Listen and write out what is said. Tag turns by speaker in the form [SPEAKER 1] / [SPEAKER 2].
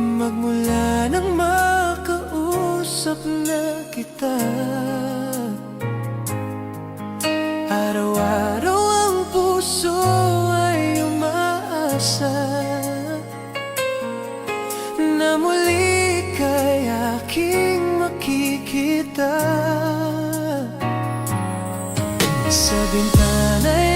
[SPEAKER 1] Magmula nang makausap na kita, araw-araw ang puso ay umaasa na muli kay aking makikita. Sa bintana'y